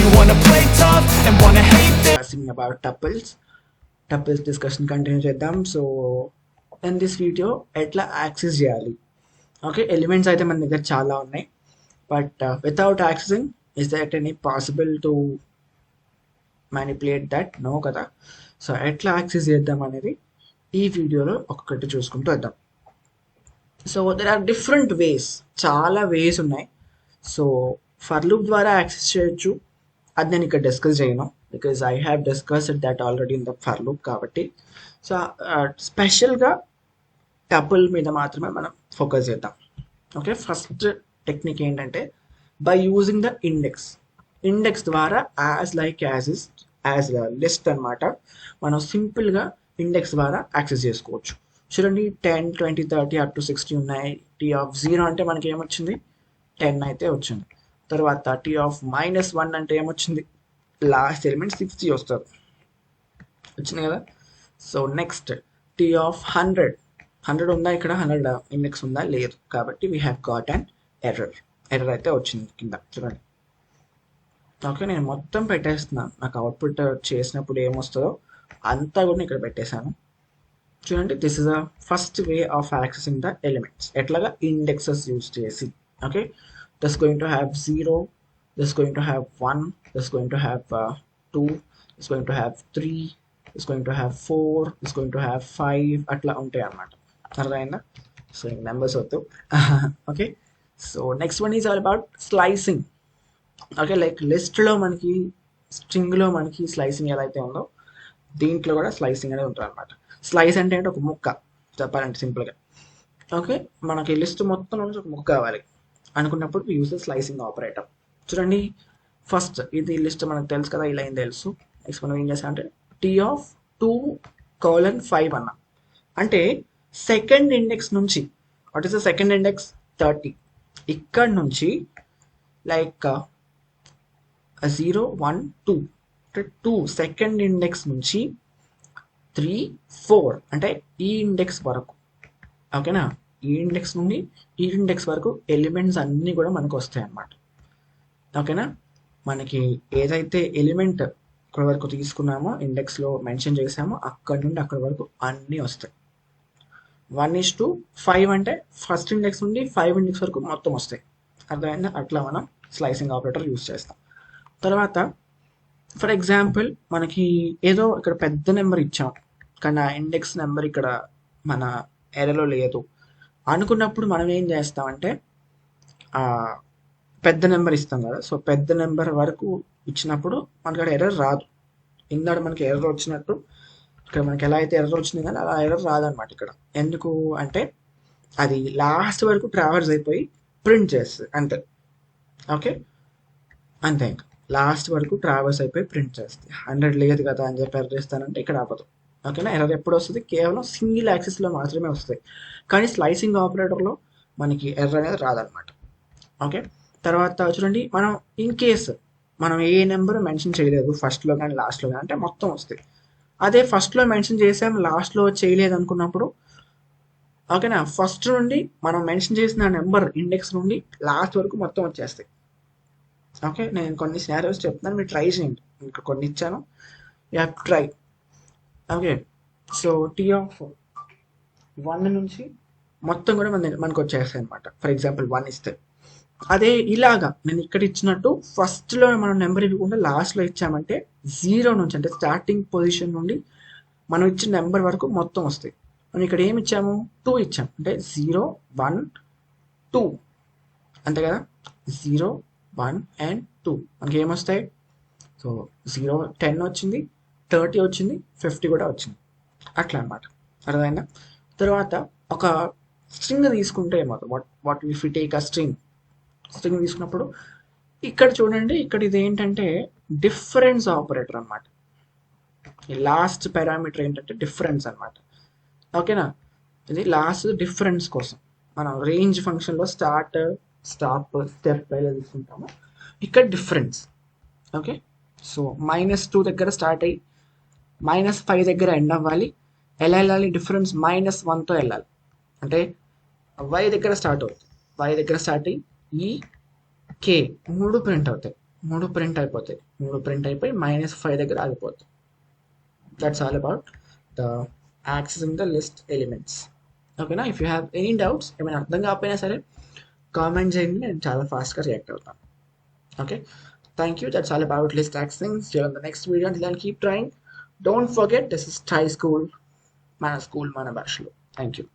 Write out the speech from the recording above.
You wanna play tough and wanna hate this. Discussing about tuples discussion continue చేద్దాం. So in this video ఎట్లా access చేయాలి. Okay, elements అయితే మన దగ్గర చాలా ఉన్నాయి, but without accessing is that any possible to manipulate that? No కదా. So ఎట్లా యాక్సెస్ చేద్దాం అనేది ఈ వీడియోలో ఒక్కొక్కటి చూసుకుంటూ వద్దాం. So there are different ways, చాలా వేస్ ఉన్నాయి. సో ఫర్ లూప్ ద్వారా యాక్సెస్ చేయొచ్చు, అది నేను ఇక్కడ డిస్కస్ చేయను because I have discussed that already in the for loop. కాబట్టి సో స్పెషల్గా టపుల్ మీద మాత్రమే మనం ఫోకస్ చేద్దాం. ఓకే, ఫస్ట్ టెక్నిక్ ఏంటంటే బై యూజింగ్ ద ఇండెక్స్ ద్వారా యాజ్ లిస్ట్ అనమాట, మనం సింపుల్గా ఇండెక్స్ ద్వారా యాక్సెస్ చేసుకోవచ్చు. చూడండి 10, 20, 30 అప్ టు 60 ఉన్నాయి. టీ ఆఫ్ 0 అంటే మనకి ఏమొచ్చింది? 10 అయితే వచ్చింది. తర్వాత టీ ఆఫ్ -1 అంటే ఏమొచ్చింది? లాస్ట్ ఎలిమెంట్ 60 వస్తుంది, వచ్చింది కదా. సో నెక్స్ట్ టీ ఆఫ్ 100 ఉందా? ఇక్కడ 100 ఇండెక్స్ ఉందా? లేదు. కాబట్టి we have got an error అయితే వచ్చింది కింద చూడండి. ఓకే, నేను మొత్తం పెట్టేస్తున్నాను, నాకు అవుట్పుట్ చేసినప్పుడు ఏమొస్తుందో అంతా కూడా ఇక్కడ పెట్టేశాను. చూడండి, this is a first way of accessing the elements, ఎట్లాగా ఇండెక్సెస్ యూజ్ చేసి. Okay, this is going to have 0, this is going to have 1, this is going to have 2, this is going to have 3, this is going to have 4, this is going to have 5 అట్లా ఉంటాయి అన్నమాట. అర్థమైందా? So numbers వద్దు. Okay, so next one is all about slicing. Okay, like లిస్ట్లో మనకి స్ట్రింగ్లో మనకి slicing ఎలా అయితే ఉందో దీంట్లో కూడా స్లైసింగ్ అనేది ఉంటుంది అనమాట. స్లైస్ అంటే ఒక ముక్క చెప్పాలంటే సింపుల్గా. ఓకే, మనకి లిస్ట్ మొత్తం నుంచి ఒక ముక్క కావాలి అనుకున్నప్పుడు యూజ్ ద స్లైసింగ్ ఆపరేటర్. చూడండి, ఫస్ట్ ఇది లిస్ట్ మనకు తెలుసు కదా, ఇలా ఏం తెలుసు. నెక్స్ట్ మనం ఏం చేస్తామంటే టీ ఆఫ్ 2:5 అన్నా అంటే సెకండ్ ఇండెక్స్ నుంచి, what is the second index? 30. ఇక్కడ నుంచి లైక్ 0, 1, 2 అంటే 2 సెకండ్ ఇండెక్స్ నుంచి 3, 4 అంటే ఈ ఇండెక్స్ వరకు. ఓకేనా, ఈ ఇండెక్స్ నుండి ఈ ఇండెక్స్ వరకు ఎలిమెంట్స్ అన్నీ కూడా మనకు వస్తాయి అన్నమాట. ఓకేనా, మనకి ఏదైతే ఎలిమెంట్ ఇక్కడ వరకు తీసుకున్నామో ఇండెక్స్లో మెన్షన్ చేసామో అక్కడ నుండి అక్కడ వరకు అన్నీ వస్తాయి. 1:5 అంటే ఫస్ట్ ఇండెక్స్ నుండి 5 ఇండెక్స్ వరకు మొత్తం వస్తాయి. అర్థమైందా? అట్లా మనం స్లైసింగ్ ఆపరేటర్ యూజ్ చేస్తాం. తర్వాత ఫర్ ఎగ్జాంపుల్ మనకి ఏదో ఇక్కడ పెద్ద నెంబర్ ఇచ్చాం కానీ ఆ ఇండెక్స్ నెంబర్ ఇక్కడ మన ఎరలో లేదు అనుకున్నప్పుడు మనం ఏం చేస్తామంటే పెద్ద నెంబర్ ఇస్తాం కదా. సో పెద్ద నెంబర్ వరకు ఇచ్చినప్పుడు మనకి అక్కడ ఎర్రర్ రాదు. ఇందాక మనకి ఎర్రర్ వచ్చినట్టు ఇక్కడ మనకి ఎలా అయితే ఎర్రర్ వచ్చింది కానీ అలా ఎర్రర్ రాదనమాట ఇక్కడ. ఎందుకు అంటే అది లాస్ట్ వరకు ట్రావర్స్ అయిపోయి ప్రింట్ చేస్తుంది అంతే. ఓకే, అంతే, ఇంకా లాస్ట్ వరకు ట్రావర్స్ అయిపోయి ప్రింట్ చేస్తుంది. 100 లేదు కదా అని చెప్పి ఎర్రర్ చేస్తానంటే ఇక్కడ ఆపదు. ఓకేనా, ఎర్రర్ ఎప్పుడు వస్తుంది? కేవలం సింగిల్ యాక్సెస్లో మాత్రమే వస్తాయి, కానీ స్లైసింగ్ ఆపరేటర్లో మనకి ఎర్రర్ అనేది రాదనమాట. ఓకే, తర్వాత చూడండి, మనం ఇన్ కేస్ మనం ఏ నెంబర్ మెన్షన్ చేయలేదు ఫస్ట్లో కానీ లాస్ట్లో కానీ అంటే మొత్తం వస్తాయి. అదే ఫస్ట్లో మెన్షన్ చేసాం లాస్ట్లో చేయలేదు అనుకున్నప్పుడు ఓకేనా, ఫస్ట్ నుండి మనం మెన్షన్ చేసిన నెంబర్ ఇండెక్స్ నుండి లాస్ట్ వరకు మొత్తం వచ్చేస్తాయి. ఓకే, నేను కొన్ని సినారియోస్ చెప్తాను, మీరు ట్రై చేయండి. ఇంకా కొన్ని ఇచ్చాను, you have to try. Okay, so T of 1 నుంచి మొత్తం కూడా మనకు వచ్చేస్తాయి అనమాట. ఫర్ ఎగ్జాంపుల్ 1 ఇస్తే, అదే ఇలాగా నేను ఇక్కడ ఇచ్చినట్టు ఫస్ట్లో మనం నెంబర్ ఇవ్వకుండా లాస్ట్లో ఇచ్చామంటే 0 నుంచి అంటే స్టార్టింగ్ పొజిషన్ నుండి మనం ఇచ్చిన నెంబర్ వరకు మొత్తం వస్తాయి. మనం ఇక్కడ ఏమి ఇచ్చాము? 2 ఇచ్చాము అంటే 0, 1, 2 అంతే కదా. 0, 1 and 2 మనకి ఏమొస్తాయి? సో 0, 10 వచ్చింది, 30 వచ్చింది, 50 కూడా వచ్చింది, అట్లా అనమాట. అర్థమైందా? తర్వాత ఒక స్ట్రింగ్ తీసుకుంటే ఏమవుతుంది? What if you take a string తీసుకున్నప్పుడు ఇక్కడ చూడండి, ఇక్కడ ఇది ఏంటంటే డిఫరెన్స్ ఆపరేటర్ అనమాట. ఈ లాస్ట్ పారామీటర్ ఏంటంటే డిఫరెన్స్ అనమాట. ఓకేనా, ఇది లాస్ట్ డిఫరెన్స్ కోసం మనం రేంజ్ ఫంక్షన్లో స్టార్ట్, స్టాప్, స్టెప్ ఎలా తీసుకుంటామో ఇక్కడ డిఫరెన్స్. ఓకే, సో -2 దగ్గర స్టార్ట్ అయ్యి -5 దగ్గర ఎండ్ అవ్వాలి. ఎలా వెళ్ళాలి? డిఫరెన్స్ -1తో వెళ్ళాలి. అంటే y దగ్గర స్టార్ట్ అవుతుంది, y దగ్గర స్టార్ట్ అయ్యి ఈ k 3 ప్రింట్ అవుతాయి. మూడు ప్రింట్ అయిపోతాయి. మూడు ప్రింట్ అయిపోయి -5 దగ్గర ఆగిపోతాయి. That's all about the accessing the list elements. ఓకేనా? If you have any doubts, ఏమైనా అర్థం కాకపోయినా సరే కామెంట్ చేయండి, నేను చాలా ఫాస్ట్గా రియాక్ట్ అవుతాను. Okay, thank you. That's all about list accessing. See you on the next video. Until then, keep trying. Don't forget, this is Thai School, Mana School, Mana Bashlo. Thank you.